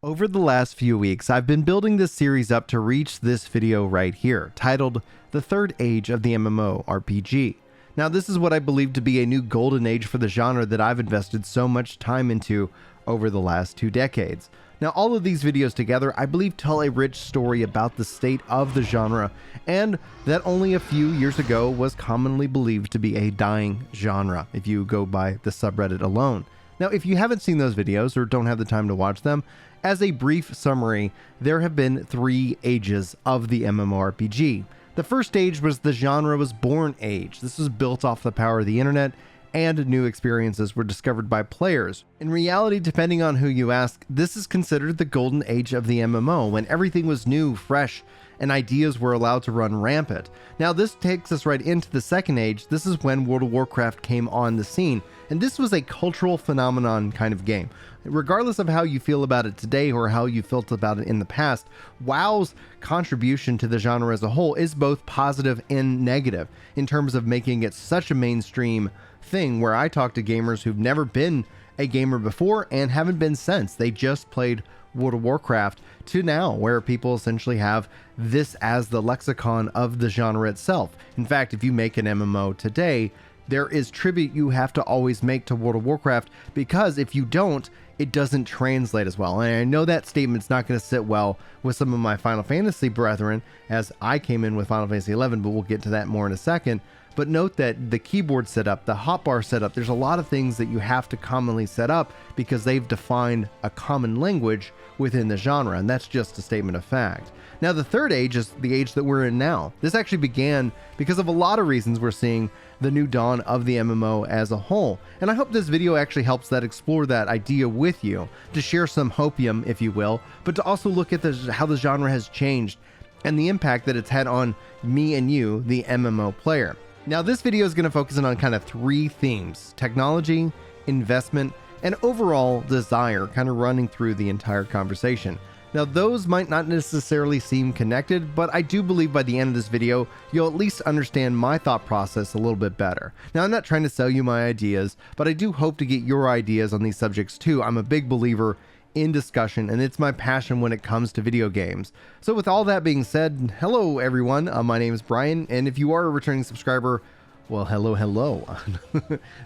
Over the last few weeks, I've been building this series up to reach this video right here, titled The Third Age of the MMORPG. Now, this is what I believe to be a new golden age for the genre that I've invested so much time into over the last 2 decades. Now, all of these videos together, I believe, tell a rich story about the state of the genre, and that only a few years ago was commonly believed to be a dying genre, if you go by the subreddit alone. Now, if you haven't seen those videos or don't have the time to watch them, as a brief summary, there have been 3 ages of the MMORPG. The first age was the genre was born age. This was built off the power of the internet, and new experiences were discovered by players. In reality, depending on who you ask, this is considered the golden age of the MMO, when everything was new, fresh, and ideas were allowed to run rampant. Now, this takes us right into the second age. This is when World of Warcraft came on the scene, and this was a cultural phenomenon kind of game. Regardless of how you feel about it today or how you felt about it in the past, WoW's contribution to the genre as a whole is both positive and negative in terms of making it such a mainstream thing where I talk to gamers who've never been a gamer before and haven't been since. They just played World of Warcraft to now, where people essentially have this as the lexicon of the genre itself. In fact, if you make an MMO today, there is tribute you have to always make to World of Warcraft, because if you don't, it doesn't translate as well. And I know that statement's not going to sit well with some of my Final Fantasy brethren, as I came in with Final Fantasy 11, but we'll get to that more in a second. But note that the keyboard setup, the hotbar setup, there's a lot of things that you have to commonly set up because they've defined a common language within the genre, and that's just a statement of fact. Now, the third age is the age that we're in now. This actually began because of a lot of reasons. We're seeing the new dawn of the MMO as a whole, and I hope this video actually helps that explore that idea with you, to share some hopium, if you will, but to also look at how the genre has changed and the impact that it's had on me and you, the MMO player. Now, this video is going to focus in on kind of 3 themes: technology, investment, and overall desire, kind of running through the entire conversation. Now, those might not necessarily seem connected, but I do believe by the end of this video, you'll at least understand my thought process a little bit better. Now, I'm not trying to sell you my ideas, but I do hope to get your ideas on these subjects too. I'm a big believer in discussion, and it's my passion when it comes to video games. So with all that being said, hello everyone, my name is Brian, and if you are a returning subscriber, well, hello.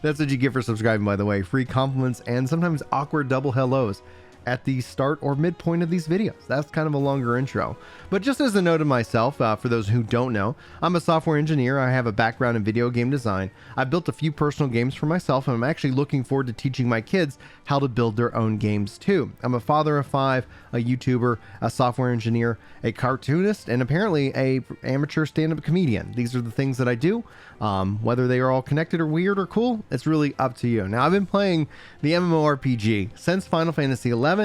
That's what you get for subscribing, by the way. Free compliments and sometimes awkward double hellos at the start or midpoint of these videos. That's kind of a longer intro. But just as a note of myself, for those who don't know, I'm a software engineer. I have a background in video game design. I built a few personal games for myself, and I'm actually looking forward to teaching my kids how to build their own games too. I'm a father of 5, a YouTuber, a software engineer, a cartoonist, and apparently a amateur stand-up comedian. These are the things that I do. Whether they are all connected or weird or cool, it's really up to you. Now, I've been playing the MMORPG since Final Fantasy 11,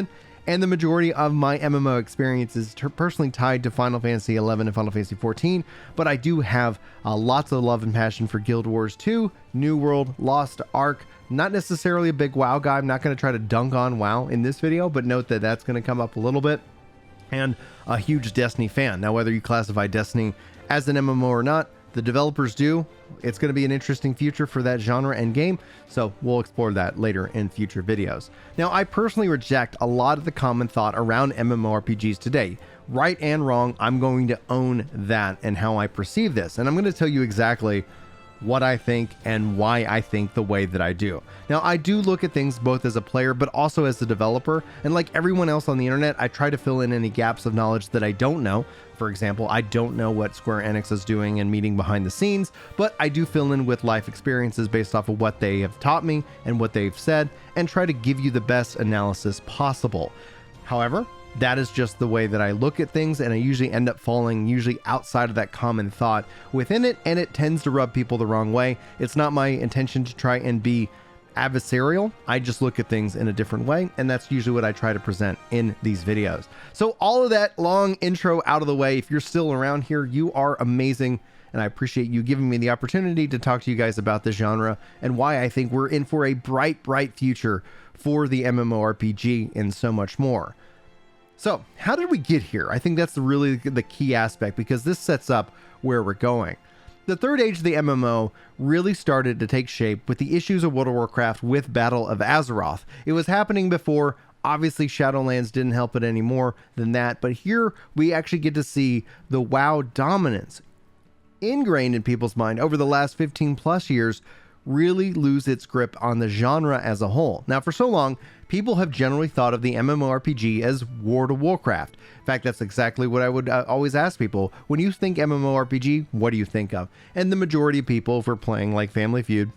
and the majority of my MMO experience is personally tied to Final Fantasy 11 and Final Fantasy 14, but I do have lots of love and passion for Guild Wars 2, New World, Lost Ark. Not necessarily a big WoW guy. I'm not going to try to dunk on WoW in this video, but note that that's going to come up a little bit. And a huge Destiny fan. Now, whether you classify Destiny as an MMO or not, the developers do. It's going to be an interesting future for that genre and game, so we'll explore that later in future videos. Now, I personally reject a lot of the common thought around MMORPGs today. Right and wrong, I'm going to own that and how I perceive this, and I'm going to tell you exactly what I think and why I think the way that I do. Now, I do look at things both as a player but also as a developer, and like everyone else on the internet, I try to fill in any gaps of knowledge that I don't know. For example, I don't know what Square Enix is doing and meeting behind the scenes, but I do fill in with life experiences based off of what they have taught me and what they've said, and try to give you the best analysis possible. However, that is just the way that I look at things, and I usually end up falling outside of that common thought within it, and it tends to rub people the wrong way. It's not my intention to try and be adversarial. I just look at things in a different way, and that's usually what I try to present in these videos. So all of that long intro out of the way, if you're still around here, you are amazing, and I appreciate you giving me the opportunity to talk to you guys about the genre and why I think we're in for a bright future for the MMORPG and so much more. So how did we get here? I think that's really the key aspect, because this sets up where we're going. The third age of the MMO really started to take shape with the issues of World of Warcraft with Battle of Azeroth. It was happening before Obviously, Shadowlands didn't help it any more than that, but here we actually get to see the WoW dominance ingrained in people's mind over the last 15 plus years really lose its grip on the genre as a whole. Now, for so long, people have generally thought of the MMORPG as World of Warcraft. In fact, that's exactly what I would always ask people. When you think MMORPG, what do you think of? And the majority of people, if we're playing like Family Feud,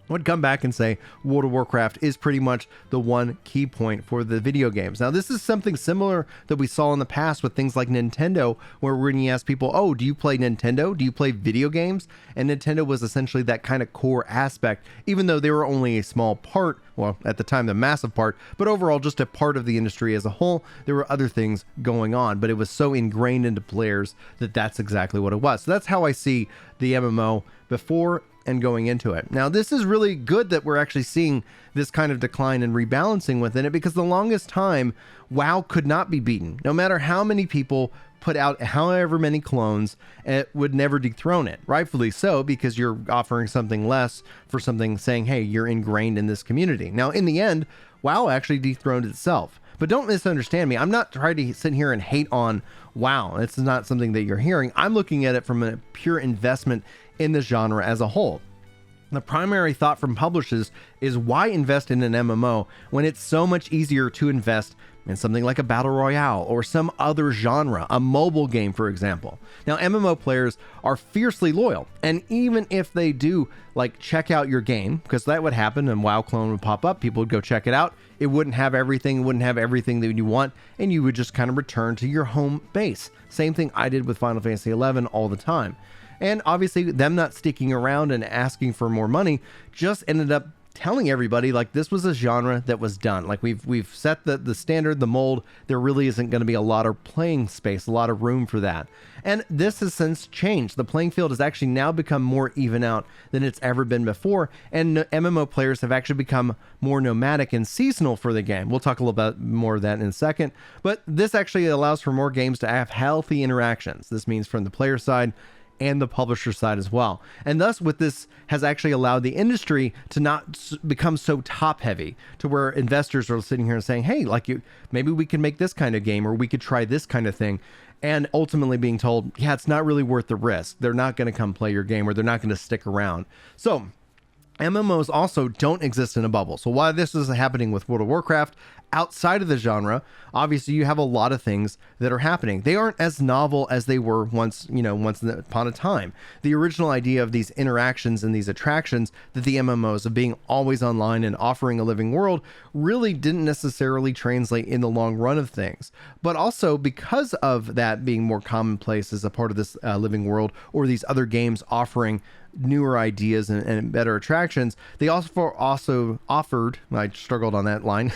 would come back and say World of Warcraft is pretty much the one key point for the video games. Now, this is something similar that we saw in the past with things like Nintendo, where when you ask people, oh, do you play Nintendo? Do you play video games? And Nintendo was essentially that kind of core aspect, even though they were only a small part, well, at the time, the massive part, but overall just a part of the industry as a whole. There were other things going on, but it was so ingrained into players that that's exactly what it was. So that's how I see the MMO before and going into it. Now, this is really good that we're actually seeing this kind of decline and rebalancing within it, because the longest time, WoW could not be beaten. No matter how many people put out however many clones, it would never dethrone it. Rightfully so, because you're offering something less for something saying, hey, you're ingrained in this community. Now, in the end, WoW actually dethroned itself. But don't misunderstand me. I'm not trying to sit here and hate on WoW. It's not something that you're hearing. I'm looking at it from a pure investment in the genre as a whole. The primary thought from publishers is, why invest in an MMO when it's so much easier to invest in something like a battle royale or some other genre, a mobile game, for example. Now, MMO players are fiercely loyal, and even if they do like check out your game, because that would happen and WoW clone would pop up, people would go check it out, it wouldn't have everything, that you want, and you would just kind of return to your home base. Same thing I did with Final Fantasy XI all the time. And obviously them not sticking around and asking for more money just ended up telling everybody like this was a genre that was done. Like we've set the standard, the mold. There really isn't going to be a lot of playing space, a lot of room for that. And this has since changed. The playing field has actually now become more even out than it's ever been before. And MMO players have actually become more nomadic and seasonal for the game. We'll talk a little bit more of that in a second. But this actually allows for more games to have healthy interactions. This means from the player side and the publisher side as well. And thus, with this has actually allowed the industry to not become so top heavy, to where investors are sitting here and saying, hey, maybe we can make this kind of game, or we could try this kind of thing. And ultimately being told, yeah, it's not really worth the risk. They're not going to come play your game, or they're not going to stick around. So MMOs also don't exist in a bubble. So while this is happening with World of Warcraft, outside of the genre, obviously you have a lot of things that are happening. They aren't as novel as they were once upon a time. The original idea of these interactions and these attractions that the MMOs of being always online and offering a living world really didn't necessarily translate in the long run of things. But also because of that being more commonplace as a part of this living world, or these other games offering newer ideas and better attractions, they also offered, I struggled on that line,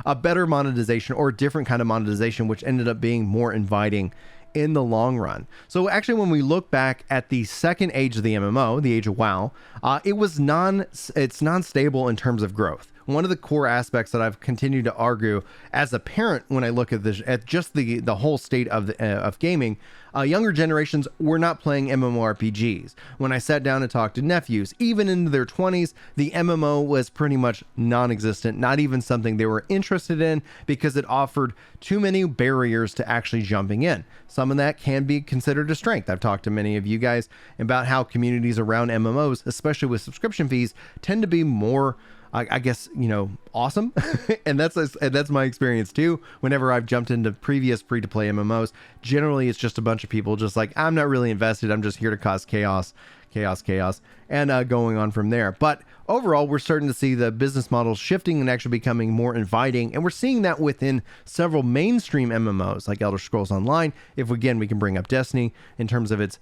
a better monetization, or a different kind of monetization, which ended up being more inviting in the long run. So actually, when we look back at the second age of the MMO, the age of WoW, it's non-stable in terms of growth. One of the core aspects that I've continued to argue as a parent when I look at this, at just the whole state of gaming, younger generations were not playing MMORPGs. When I sat down and talked to nephews, even into their 20s, the MMO was pretty much non-existent, not even something they were interested in, because it offered too many barriers to actually jumping in. Some of that can be considered a strength. I've talked to many of you guys about how communities around MMOs, especially with subscription fees, tend to be more, I guess, awesome. and that's my experience too. Whenever I've jumped into previous free-to-play MMOs, generally it's just a bunch of people just like, I'm not really invested. I'm just here to cause chaos, and going on from there. But overall, we're starting to see the business models shifting and actually becoming more inviting. And we're seeing that within several mainstream MMOs like Elder Scrolls Online. If again, we can bring up Destiny in terms of its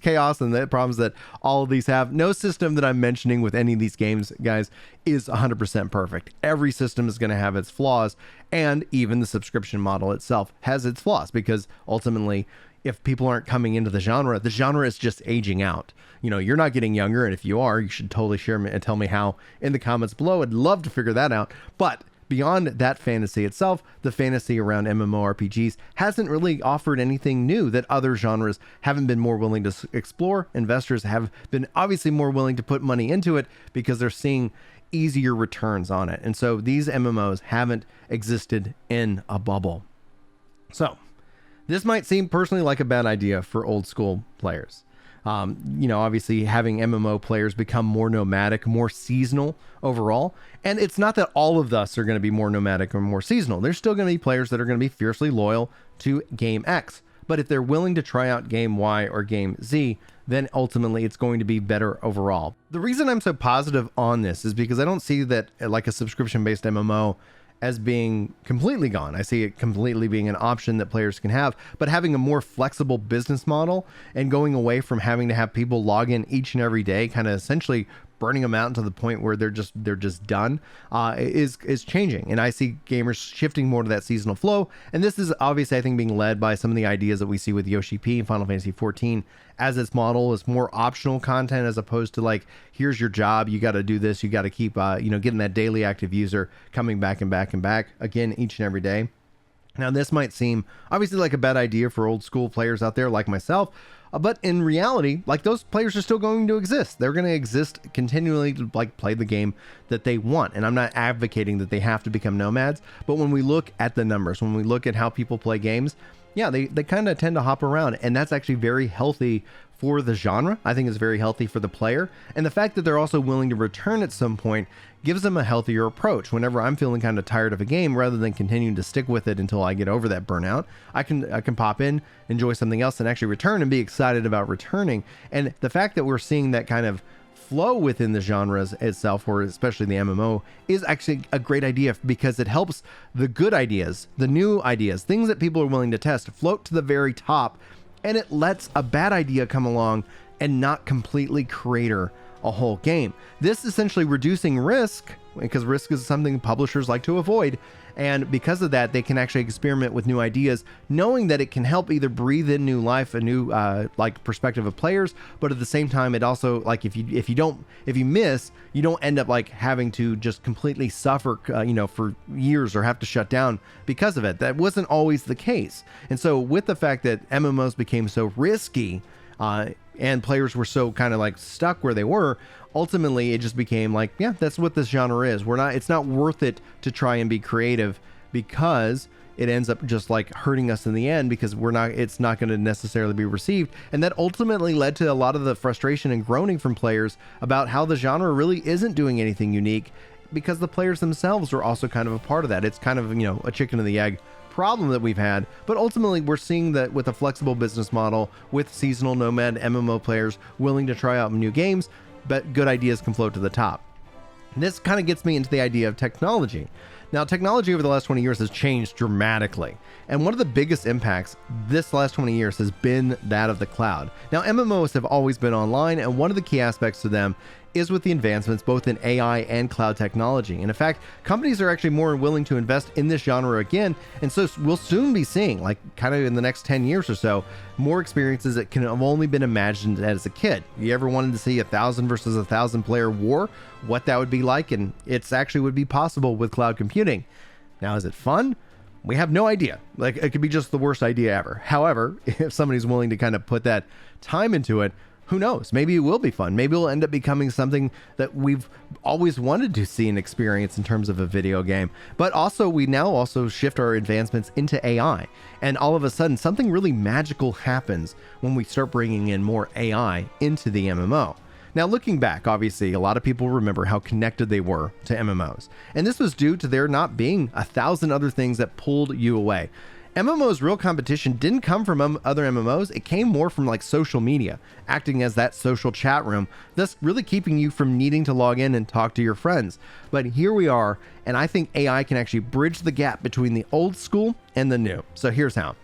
chaos and the problems that all of these have. No system that I'm mentioning with any of these games, guys, is 100% perfect. Every system is going to have its flaws, and even the subscription model itself has its flaws, because ultimately, if people aren't coming into the genre is just aging out. You're not getting younger, and if you are, you should totally share and tell me how in the comments below. I'd love to figure that out. But beyond that fantasy itself, the fantasy around MMORPGs hasn't really offered anything new that other genres haven't been more willing to explore. Investors have been obviously more willing to put money into it because they're seeing easier returns on it. And so these MMOs haven't existed in a bubble. So this might seem personally like a bad idea for old school players. Obviously having MMO players become more nomadic, more seasonal overall. And it's not that all of us are going to be more nomadic or more seasonal. There's still going to be players that are going to be fiercely loyal to game X. But if they're willing to try out game Y or game Z, then ultimately it's going to be better overall. The reason I'm so positive on this is because I don't see that like a subscription-based MMO as being completely gone. I see it completely being an option that players can have, but having a more flexible business model and going away from having to have people log in each and every day, kind of essentially burning them out to the point where they're just done, is changing. And I see gamers shifting more to that seasonal flow. And this is obviously, I think, being led by some of the ideas that we see with Yoshi P and Final Fantasy XIV, as its model is more optional content as opposed to like, here's your job, you got to do this, you got to keep getting that daily active user coming back and back and back again each and every day. Now this might seem obviously like a bad idea for old school players out there like myself, but in reality, like, those players are still going to exist. They're going to exist continually to like play the game that they want. And I'm not advocating that they have to become nomads, but when we look at the numbers, when we look at how people play games, yeah, they kind of tend to hop around, and that's actually very healthy for the genre. I think it's very healthy for the player. And the fact that they're also willing to return at some point gives them a healthier approach. Whenever I'm feeling kind of tired of a game, rather than continuing to stick with it until I get over that burnout, I can pop in, enjoy something else, and actually return and be excited about returning. And the fact that we're seeing that kind of flow within the genres itself, or especially the MMO, is actually a great idea, because it helps the good ideas, the new ideas, things that people are willing to test, float to the very top, and it lets a bad idea come along and not completely crater a whole game. This essentially reducing risk, because risk is something publishers like to avoid, and because of that, they can actually experiment with new ideas, knowing that it can help either breathe in new life, a new perspective of players, but at the same time, it also, like, if you miss, you don't end up like having to just completely suffer for years or have to shut down because of it. That wasn't always the case. And so with the fact that MMOs became so risky, and players were so kind of like stuck where they were, ultimately it just became like, yeah, that's what this genre is. It's not worth it to try and be creative, because it ends up just like hurting us in the end, because it's not going to necessarily be received. And that ultimately led to a lot of the frustration and groaning from players about how the genre really isn't doing anything unique, because the players themselves are also kind of a part of that. It's kind of, a chicken and the egg problem that we've had. But ultimately, we're seeing that with a flexible business model, with seasonal nomad MMO players willing to try out new games, but good ideas can float to the top. And this kind of gets me into the idea of technology. Now, technology over the last 20 years has changed dramatically. And one of the biggest impacts this last 20 years has been that of the cloud. Now, MMOs have always been online, and one of the key aspects to them is with the advancements both in AI and cloud technology. And in fact, companies are actually more willing to invest in this genre again. And so we'll soon be seeing, like, kind of in the next 10 years or so, more experiences that can have only been imagined as a kid. You ever wanted to see 1,000 versus 1,000 player war? What that would be like? And it's actually would be possible with cloud computing. Now, is it fun? We have no idea. Like, it could be just the worst idea ever. However, if somebody's willing to kind of put that time into it, who knows? Maybe it will be fun. Maybe it'll end up becoming something that we've always wanted to see and experience in terms of a video game. But also, we now also shift our advancements into AI. And all of a sudden, something really magical happens when we start bringing in more AI into the MMO. Now, looking back, obviously, a lot of people remember how connected they were to MMOs. And this was due to there not being 1,000 other things that pulled you away. MMO's real competition didn't come from other MMOs. It came more from like social media, acting as that social chat room, thus really keeping you from needing to log in and talk to your friends. But here we are, and I think AI can actually bridge the gap between the old school and the new. So here's how.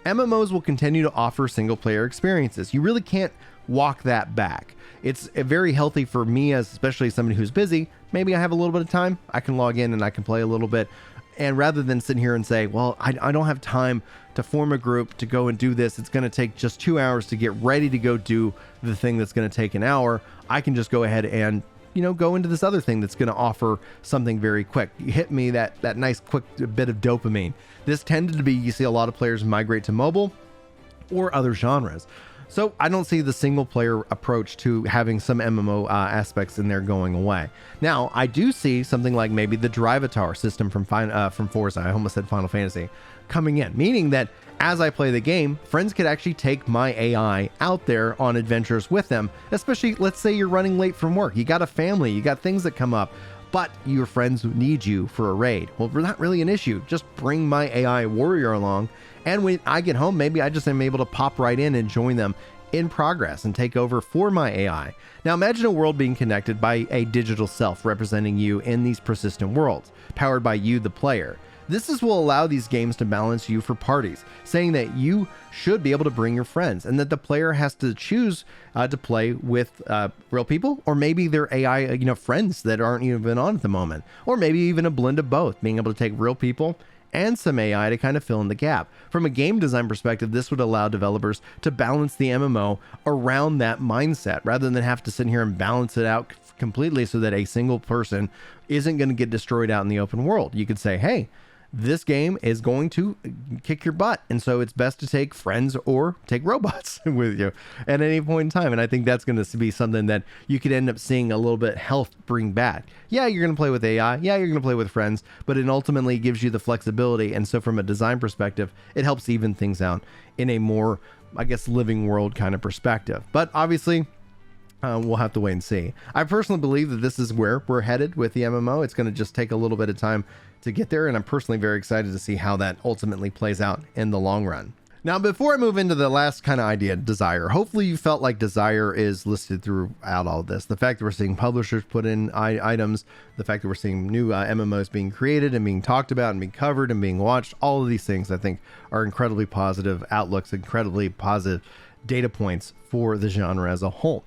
MMOs will continue to offer single player experiences. You really can't walk that back. It's very healthy for me, as especially somebody who's busy. Maybe I have a little bit of time, I can log in and I can play a little bit. And rather than sitting here and say, well, I don't have time to form a group to go and do this, it's going to take just 2 hours to get ready to go do the thing that's going to take an hour, I can just go ahead and, go into this other thing that's going to offer something very quick. Hit me that nice quick bit of dopamine. This tended to be, you see a lot of players migrate to mobile or other genres. So I don't see the single player approach to having some MMO aspects in there going away. Now, I do see something like maybe the Drivatar system from Forza, I almost said Final Fantasy, coming in, meaning that as I play the game, friends could actually take my AI out there on adventures with them, especially let's say you're running late from work, you got a family, you got things that come up, but your friends need you for a raid. Well, not really an issue. Just bring my AI warrior along, and when I get home, maybe I just am able to pop right in and join them in progress and take over for my AI. Now imagine a world being connected by a digital self representing you in these persistent worlds, powered by you, the player. This will allow these games to balance you for parties, saying that you should be able to bring your friends and that the player has to choose to play with real people, or maybe their AI, friends that aren't even on at the moment, or maybe even a blend of both, being able to take real people and some AI to kind of fill in the gap. From a game design perspective, this would allow developers to balance the MMO around that mindset rather than have to sit here and balance it out completely so that a single person isn't going to get destroyed out in the open world. You could say, hey, this game is going to kick your butt, and so it's best to take friends or take robots with you at any point in time. And I think that's going to be something that you could end up seeing a little bit health bring back. Yeah, you're going to play with AI. Yeah, you're going to play with friends, but it ultimately gives you the flexibility. And so from a design perspective, it helps even things out in a more, I guess, living world kind of perspective. But obviously, we'll have to wait and see. I personally believe that this is where we're headed with the MMO. It's going to just take a little bit of time to get there, and I'm personally very excited to see how that ultimately plays out in the long run. Now, before I move into the last kind of idea, desire, hopefully you felt like desire is listed throughout all of this. The fact that we're seeing publishers put in items, the fact that we're seeing new MMOs being created and being talked about and being covered and being watched, all of these things I think are incredibly positive outlooks, incredibly positive data points for the genre as a whole.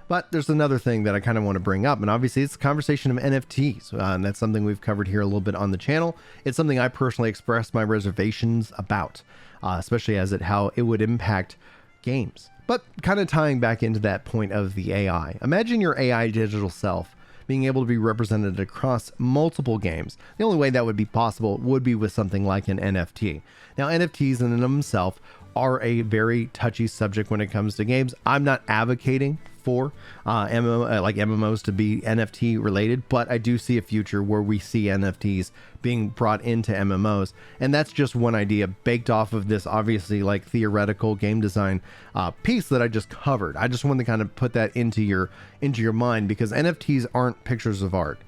But there's another thing that I kind of want to bring up, and obviously it's the conversation of NFTs, and that's something we've covered here a little bit on the channel. It's something I personally expressed my reservations about, especially as how it would impact games. But kind of tying back into that point of the AI, imagine your AI digital self being able to be represented across multiple games. The only way that would be possible would be with something like an NFT. Now, NFTs in and of themselves are a very touchy subject when it comes to games. I'm not advocating for MMOs to be NFT related, but I do see a future where we see NFTs being brought into MMOs, and that's just one idea baked off of this obviously like theoretical game design piece that I just covered. I just wanted to kind of put that into your mind, because NFTs aren't pictures of art.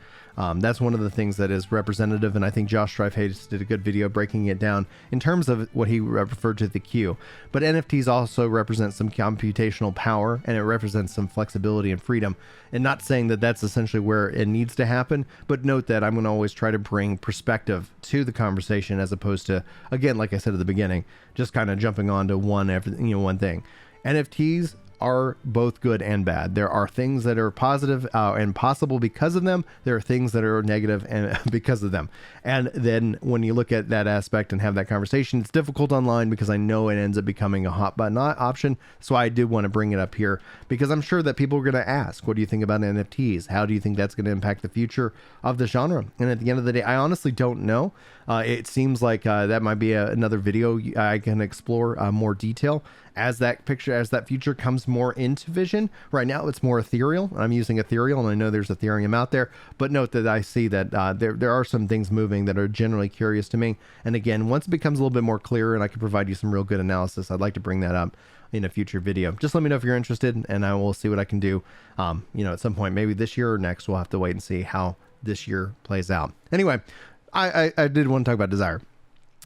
That's one of the things that is representative, and I think Josh Strife did a good video breaking it down in terms of what he referred to the queue. But NFTs also represent some computational power, and it represents some flexibility and freedom. And not saying that that's essentially where it needs to happen, but note that I'm going to always try to bring perspective to the conversation, as opposed to, again, like I said at the beginning, just kind of jumping onto one thing. NFTs are both good and bad. There are things that are positive and possible because of them. There are things that are negative and because of them. And then when you look at that aspect and have that conversation, it's difficult online because I know it ends up becoming a hot button option. So I did want to bring it up here because I'm sure that people are going to ask, what do you think about NFTs? How do you think that's going to impact the future of the genre? And at the end of the day, I honestly don't know. It seems like that might be another video I can explore more detail as that future comes more into vision. Right now it's more ethereal. I'm using ethereal, and I know there's Ethereum out there, but note that I see that there are some things moving that are generally curious to me. And again, once it becomes a little bit more clear and I can provide you some real good analysis, I'd like to bring that up in a future video. Just let me know if you're interested, and I will see what I can do at some point, maybe this year or next. We'll have to wait and see how this year plays out. Anyway, I did want to talk about desire.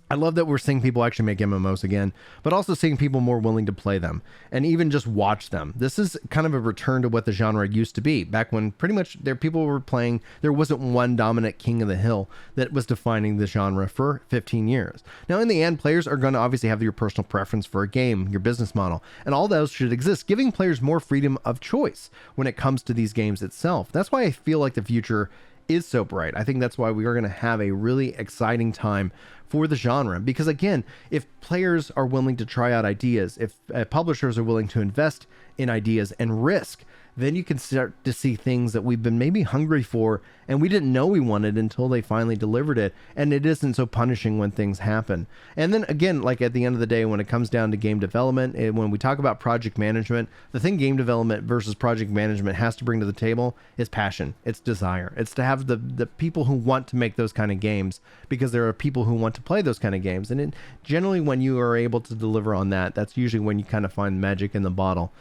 I love that we're seeing people actually make MMOs again, but also seeing people more willing to play them and even just watch them. This is kind of a return to what the genre used to be back when pretty much people were playing. There wasn't one dominant king of the hill that was defining the genre for 15 years. Now, in the end, players are going to obviously have your personal preference for a game, your business model, and all those should exist, giving players more freedom of choice when it comes to these games itself. That's why I feel like the future is so bright. I think that's why we are going to have a really exciting time for the genre, because again, if players are willing to try out ideas, if publishers are willing to invest in ideas and risk, then you can start to see things that we've been maybe hungry for and we didn't know we wanted until they finally delivered it. And it isn't so punishing when things happen. And then again, like at the end of the day, when it comes down to game development, when we talk about project management, the thing game development versus project management has to bring to the table is passion. It's desire. It's to have the people who want to make those kind of games, because there are people who want to play those kind of games. And generally when you are able to deliver on that, that's usually when you kind of find magic in the bottle.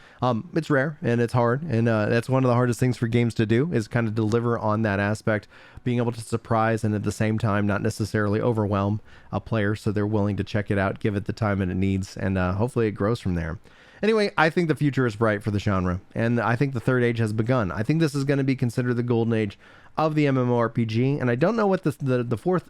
It's rare and it's hard. And that's one of the hardest things for games to do, is kind of deliver on that aspect, being able to surprise and at the same time not necessarily overwhelm a player so they're willing to check it out, give it the time it needs, and hopefully it grows from there. Anyway, I think the future is bright for the genre, and I think the third age has begun. I think this is going to be considered the golden age of the MMORPG, and I don't know what the fourth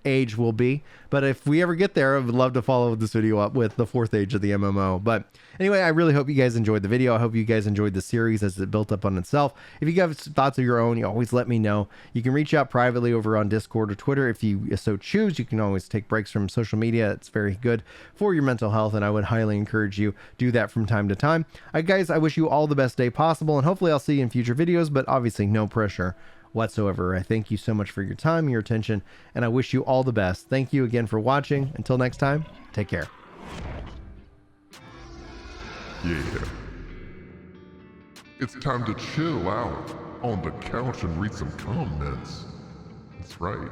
age will be, but if we ever get there, I would love to follow this video up with the fourth age of the MMO. But anyway, I really hope you guys enjoyed the video. I hope you guys enjoyed the series as it built up on itself. If you have thoughts of your own, you always let me know. You can reach out privately over on Discord or Twitter if you so choose. You can always take breaks from social media. It's very good for your mental health, and I would highly encourage you do that from time to time. Guys, I wish you all the best day possible, and hopefully I'll see you in future videos, but obviously no pressure whatsoever. I thank you so much for your time, your attention, and I wish you all the best. Thank you again for watching. Until next time, take care. Yeah. It's time to chill out on the couch and read some comments. That's right.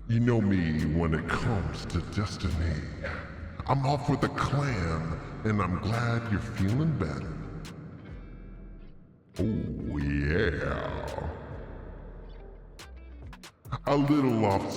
You know me when it comes to Destiny. I'm off with a clan, and I'm glad you're feeling better. Oh yeah. A little off